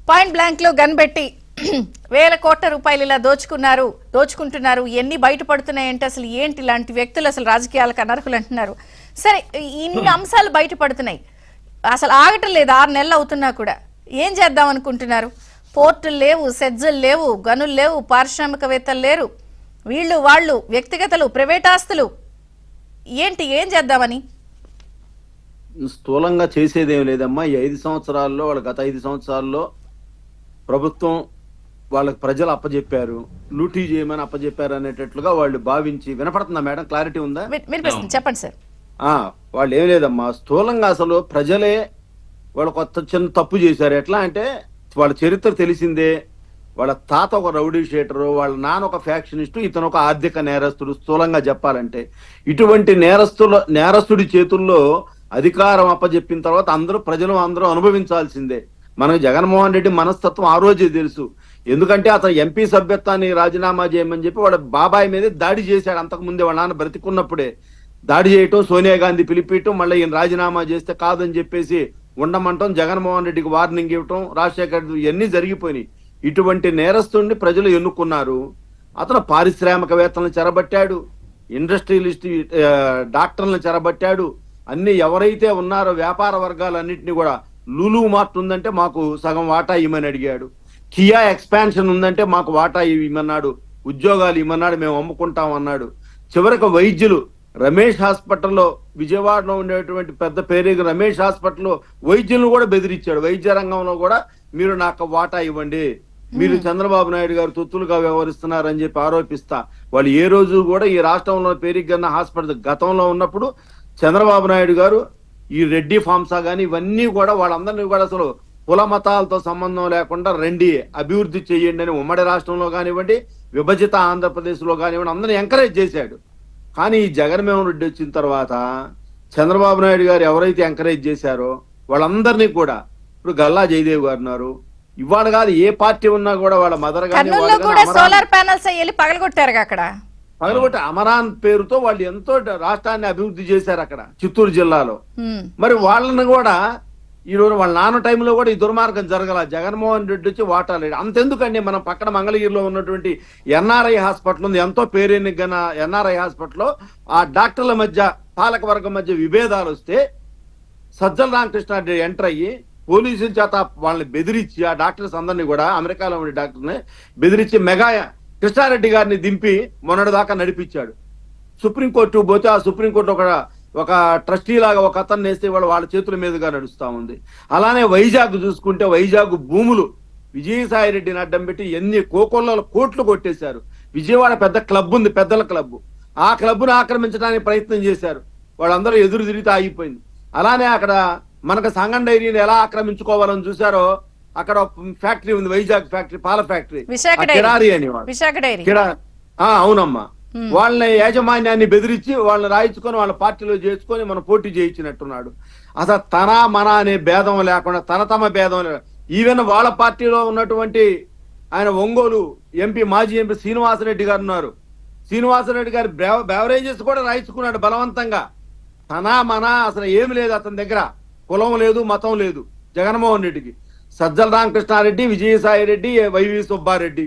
Point blank లో gun పెట్టి వేల కోట్ల రూపాయలు ఇలా దోచుకుంటున్నారు. ఎన్ని బయటపడుతున్నాయంటే అసలు ఏంటి ఇలాంటి వ్యక్తులు అసలు రాజకీయాలకు అనర్హులు అంటున్నారు. సరే, ఇన్ని అంశాలు బయటపడుతున్నాయి, అసలు ఆగటం లేదు. 6 నెలలు అవుతున్నా కూడా ఏం చేద్దాం అనుకుంటున్నారు? పోర్టులు లేవు, సెజ్జులు లేవు, గనులు లేవు, పారిశ్రామికవేత్తలు లేరు, వీళ్ళు వాళ్ళు వ్యక్తిగతలు, ప్రైవేట్ ఆస్తులు, ఏంటి ఏం చేద్దామని? స్థూలంగా చేసేదేం లేదమ్మా. ఈ 5 సంవత్సరాల్లో గత 5 సంవత్సరాల్లో ప్రభుత్వం వాళ్ళకి ప్రజలు అప్పచెప్పారు, లూటీ చేయమని అప్పచెప్పారు అనేటట్లుగా వాళ్ళు భావించి. వినపడుతుందా మేడం? క్లారిటీ ఉందా? చెప్పండి సార్. వాళ్ళు ఏం లేదమ్మా, స్థూలంగా అసలు ప్రజలే వాళ్ళు కొత్త చిన్న తప్పు చేశారు. ఎట్లా అంటే వాళ్ళ చరిత్ర తెలిసిందే. వాళ్ళ తాత ఒక రౌడీ షీటరు, వాళ్ళ నాన్న ఒక ఫ్యాక్షనిస్టు, ఇతను ఒక ఆర్థిక నేరస్తుడు. స్థూలంగా చెప్పాలంటే ఇటువంటి నేరస్తుడి చేతుల్లో అధికారం అప్పచెప్పిన తర్వాత ప్రజలు అందరూ అనుభవించాల్సిందే. మనకు జగన్మోహన్ రెడ్డి మనస్తత్వం ఆ రోజే తెలుసు. ఎందుకంటే అతను ఎంపీ సభ్యత్వాన్ని రాజీనామా చేయమని చెప్పి వాళ్ళ బాబాయ్ మీద దాడి చేశాడు. అంతకుముందే వాళ్ళ నాన్న బ్రతికున్నప్పుడే దాడి చేయటం, సోనియా గాంధీ పిలిపియటం, మళ్ళీ ఈయన రాజీనామా చేస్తే కాదని చెప్పేసి ఉండమంటాం, జగన్మోహన్ రెడ్డికి వార్నింగ్ ఇవ్వటం, రాజశేఖర్ ఇవన్నీ జరిగిపోయినాయి. ఇటువంటి నేరస్తుడిని ప్రజలు ఎన్నుకున్నారు. అతను పారిశ్రామికవేత్తలను చెరబట్టాడు, ఇండస్ట్రియలిస్ట్ డాక్టర్లను చెరబట్టాడు. అన్ని ఎవరైతే ఉన్నారో వ్యాపార వర్గాలన్నింటినీ కూడా, లూలు మార్ట్ ఉందంటే మాకు సగం వాటా ఇవ్వమని అడిగాడు, కియా ఎక్స్పాన్షన్ ఉందంటే మాకు వాటా ఇవ్వమన్నాడు, ఉద్యోగాలు ఇవ్వమన్నాడు, మేము అమ్ముకుంటాం అన్నాడు. చివరికి వైద్యులు రమేష్ హాస్పిటల్లో, విజయవాడలో ఉండేటువంటి పెద్ద పేరు రమేష్ హాస్పిటల్లో వైద్యులను కూడా బెదిరించాడు. వైద్య రంగంలో కూడా మీరు నాకు వాటా ఇవ్వండి, మీరు చంద్రబాబు నాయుడు గారు తొత్తులుగా వ్యవహరిస్తున్నారని చెప్పి ఆరోపిస్తా. వాళ్ళు ఏ రోజు కూడా ఈ రాష్ట్రంలో పేరుగన్న హాస్పిటల్ గతంలో ఉన్నప్పుడు చంద్రబాబు నాయుడు గారు ఈ రెడ్డి ఫార్మ్సా కానీ ఇవన్నీ కూడా వాళ్ళందరినీ కూడా అసలు కుల మతాలతో సంబంధం లేకుండా రండి, అభివృద్ధి చేయండి అని ఉమ్మడి రాష్ట్రంలో కానివ్వండి, విభజిత ఆంధ్రప్రదేశ్ లో కానివ్వండి అందరినీ ఎంకరేజ్ చేశాడు. కానీ ఈ జగన్మోహన్ రెడ్డి వచ్చిన తర్వాత చంద్రబాబు నాయుడు గారు ఎవరైతే ఎంకరేజ్ చేశారో వాళ్ళందరినీ కూడా, ఇప్పుడు గల్లా జయదేవ్ గారు ఉన్నారు, ఇవాళ కాదు ఏ పార్టీ ఉన్నా కూడా వాళ్ళ మదర్ గాని సోలార్ ప్యానల్స్ పగలగొట్టారు. అక్కడ పగలగొట్టి అమరాన్ పేరుతో వాళ్ళు ఎంతో రాష్ట్రాన్ని అభివృద్ధి చేశారు అక్కడ చిత్తూరు జిల్లాలో. మరి వాళ్ళని కూడా ఈరోజు వాళ్ళ నాన్న టైంలో కూడా ఈ దుర్మార్గం జరగల. జగన్మోహన్ రెడ్డి వచ్చి వాటాలేడు. అంతెందుకండి, మనం పక్కన మంగళగిరిలో ఉన్నటువంటి ఎన్ఆర్ఐ హాస్పిటల్ ఉంది, ఎంతో పేరెన్నికన ఎన్ఆర్ఐ హాస్పిటల్లో ఆ డాక్టర్ల మధ్య, పాలక వర్గం మధ్య విభేదాలు వస్తే సజ్జల రామకృష్ణారెడ్డి ఎంటర్ అయ్యి పోలీసుల చేత వాళ్ళని బెదిరించి, ఆ డాక్టర్స్ అందరినీ కూడా, అమెరికాలో ఉండే డాక్టర్ని బెదిరించి మెగా కృష్ణారెడ్డి గారిని దింపి మొన్నటి దాకా నడిపించాడు. సుప్రీంకోర్టు పోతే ఆ సుప్రీంకోర్టు ఒక ట్రస్టీ లాగా ఒక అతన్ని వేస్తే వాళ్ళ చేతుల మీదుగా నడుస్తా ఉంది. అలానే వైజాగ్ చూసుకుంటే, వైజాగ్ భూములు విజయసాయి రెడ్డిని అడ్డం పెట్టి ఎన్ని కోట్లు కొట్టేశారు. విజయవాడ పెద్ద క్లబ్ ఉంది, పెద్దల క్లబ్, ఆ క్లబ్ను ఆక్రమించడానికి ప్రయత్నం చేశారు. వాళ్ళందరూ ఎదురు తిరిగితే ఆగిపోయింది. అలానే అక్కడ మనకు సంగం డైరీని ఎలా ఆక్రమించుకోవాలని చూసారో, అక్కడ ఫ్యాక్టరీ ఉంది, వైజాగ్ ఫ్యాక్టరీ, పాల ఫ్యాక్టరీ, కిరారి అని అవునమ్మా. వాళ్ళని యాజమాన్యాన్ని బెదిరించి వాళ్ళని రాయించుకొని వాళ్ళ పార్టీలో చేసుకొని మనం పోటీ చేయించినట్టున్నాడు. అసలు తన మన అనే భేదం లేకుండా, తమ భేదం ఈవెన్ వాళ్ళ పార్టీలో ఉన్నటువంటి ఆయన ఒంగోలు ఎంపీ, మాజీ ఎంపీ శ్రీనివాసరెడ్డి గారు ఉన్నారు. శ్రీనివాసరెడ్డి గారి బెవరేజెస్ కూడా రాయించుకున్నాడు బలవంతంగా. తన మన అసలు ఏమి లేదు అతని దగ్గర, కులం లేదు, మతం లేదు జగన్మోహన్ రెడ్డికి. సజ్జల రామకృష్ణారెడ్డి, విజయసాయి రెడ్డి, వైవి సుబ్బారెడ్డి,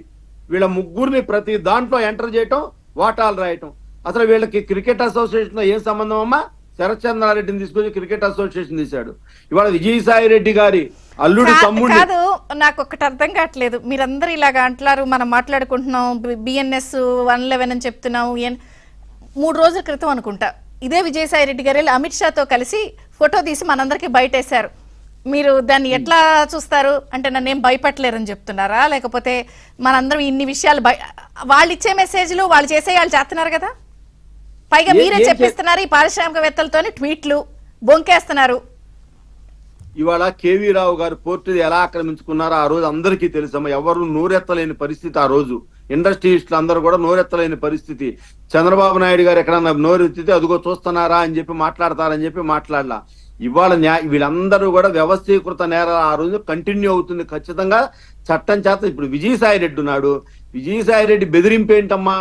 వీళ్ళ ముగ్గురిని ప్రతి దాంట్లో ఎంటర్ చేయటం, వాటాలు రాయటం. అసలు వీళ్ళకి క్రికెట్ అసోసియేషన్ ఏం సంబంధం అమ్మా? శరత్ చంద్రారెడ్డిని తీసుకొచ్చి క్రికెట్ అసోసియేషన్ తీశాడు. ఇవాళ విజయసాయి రెడ్డి గారి అల్లుడి తమ్ముడు. కాదు, నాకు ఒకటి అర్థం కావట్లేదు. మీరందరూ ఇలాగా అంటున్నారు, మనం మాట్లాడుకుంటున్నాం, బిఎన్ఎస్ 111 అని చెప్తున్నాం. 3 రోజుల క్రితం అనుకుంటా ఇదే విజయసాయి రెడ్డి గారు అమిత్ షాతో కలిసి ఫోటో తీసి మనందరికీ బయటేశారు. మీరు దాన్ని ఎట్లా చూస్తారు? అంటే నన్ను ఏం భయపడలేరని చెప్తున్నారా, లేకపోతే మనందరం ఇన్ని విషయాలు వాళ్ళు ఇచ్చే మెసేజ్లు వాళ్ళు చేస్తున్నారు కదా, పైగా మీరే చెప్పిస్తున్నారు ఈ పారిశ్రామికవేత్తలతోని ట్వీట్లు బొంకేస్తున్నారు. ఇవాళ కేవీ రావు గారు పోర్టు ఎలా ఆక్రమించుకున్నారో ఆ రోజు అందరికీ తెలుసమ్మా. ఎవరు నోరెత్తలేని పరిస్థితి ఆ రోజు. ఇండస్ట్రియలిస్టులు అందరూ కూడా నోరెత్తలేని పరిస్థితి. చంద్రబాబు నాయుడు గారు ఎక్కడన్నా నోరెత్తితే అదిగో చూస్తున్నారా అని చెప్పి మాట్లాడతారని చెప్పి మాట్లాడలా. ఇవాళ వీళ్ళందరూ కూడా వ్యవస్థీకృత నేరాలు ఆ రోజు కంటిన్యూ అవుతుంది ఖచ్చితంగా చట్టం చేత. ఇప్పుడు విజయసాయి రెడ్డి ఉన్నాడు, విజయసాయి రెడ్డి బెదిరింపు ఏంటమ్మా?